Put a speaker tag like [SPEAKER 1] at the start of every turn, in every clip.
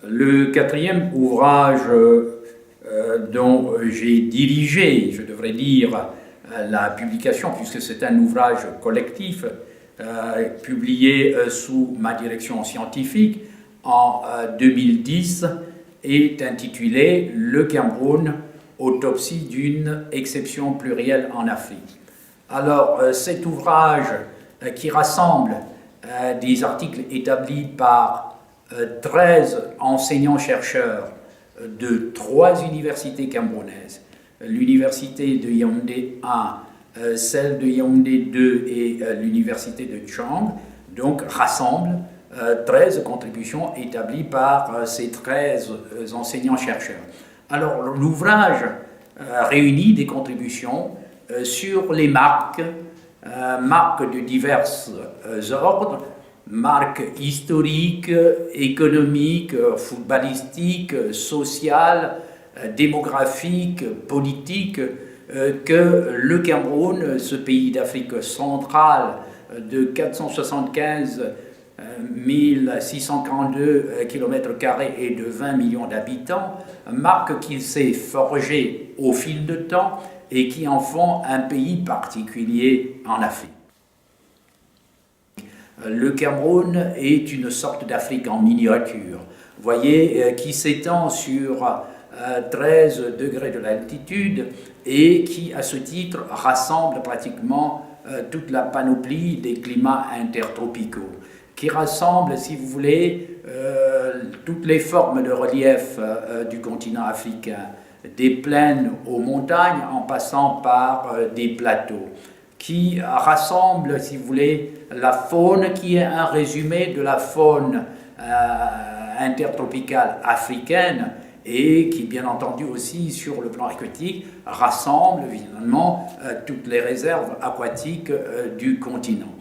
[SPEAKER 1] Le quatrième ouvrage dont j'ai dirigé, je devrais dire, la publication, puisque c'est un ouvrage collectif, publié sous ma direction scientifique en 2010, est intitulé « Le Cameroun, autopsie d'une exception plurielle en Afrique ». Alors, cet ouvrage qui rassemble des articles établis par 13 enseignants-chercheurs de 3 universités camerounaises, l'université de Yaoundé 1, celle de Yaoundé 2 et l'université de Tchang, donc rassemble 13 contributions établies par ces 13 enseignants-chercheurs. Alors, l'ouvrage réunit des contributions sur les marques, marques de divers ordres, marques historiques, économiques, footballistiques, sociales, démographiques, politiques, que le Cameroun, ce pays d'Afrique centrale de 475 642 km² et de 20 millions d'habitants, marque qu'il s'est forgé au fil de temps et qui en font un pays particulier en Afrique. Le Cameroun est une sorte d'Afrique en miniature, vous voyez, qui s'étend sur 13 degrés de latitude et qui, à ce titre, rassemble pratiquement toute la panoplie des climats intertropicaux, qui rassemble, si vous voulez, toutes les formes de relief du continent africain, des plaines aux montagnes en passant par des plateaux, qui rassemble, si vous voulez, la faune qui est un résumé de la faune intertropicale africaine et qui, bien entendu aussi, sur le plan aquatique, rassemble évidemment toutes les réserves aquatiques du continent.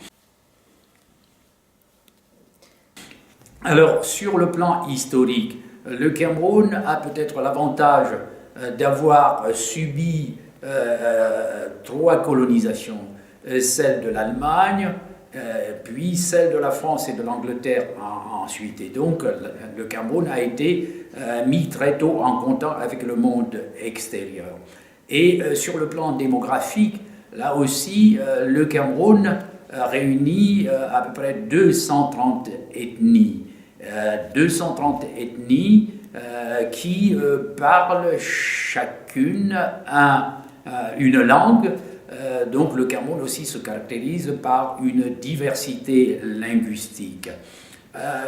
[SPEAKER 1] Alors, sur le plan historique, le Cameroun a peut-être l'avantage d'avoir subi 3 colonisations, celle de l'Allemagne, puis celle de la France et de l'Angleterre ensuite. Et donc, le Cameroun a été mis très tôt en contact avec le monde extérieur. Et sur le plan démographique, là aussi, le Cameroun réunit à peu près 230 ethnies. 230 ethnies qui parlent chacune une langue. Donc le Cameroun aussi se caractérise par une diversité linguistique.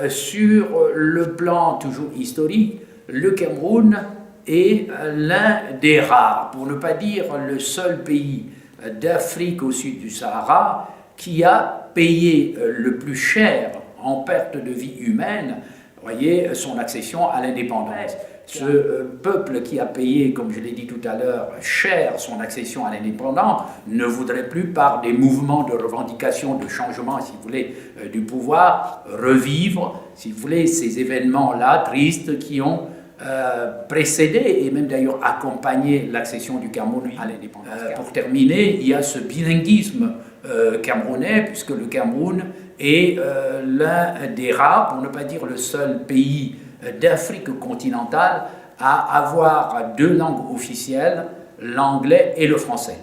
[SPEAKER 1] Sur le plan toujours historique, le Cameroun est l'un des rares, pour ne pas dire le seul pays d'Afrique au sud du Sahara qui a payé le plus cher en perte de vie humaine, voyez, son accession à l'indépendance. Ce peuple qui a payé, comme je l'ai dit tout à l'heure, cher son accession à l'indépendance, ne voudrait plus, par des mouvements de revendication, de changement, si vous voulez, du pouvoir, revivre, si vous voulez, ces événements-là tristes qui ont précédé et même d'ailleurs accompagné l'accession du Cameroun à l'indépendance. Pour terminer, il y a ce bilinguisme camerounais, puisque le Cameroun est l'un des rares, pour ne pas dire le seul pays d'Afrique continentale à avoir 2 langues officielles, l'anglais et le français.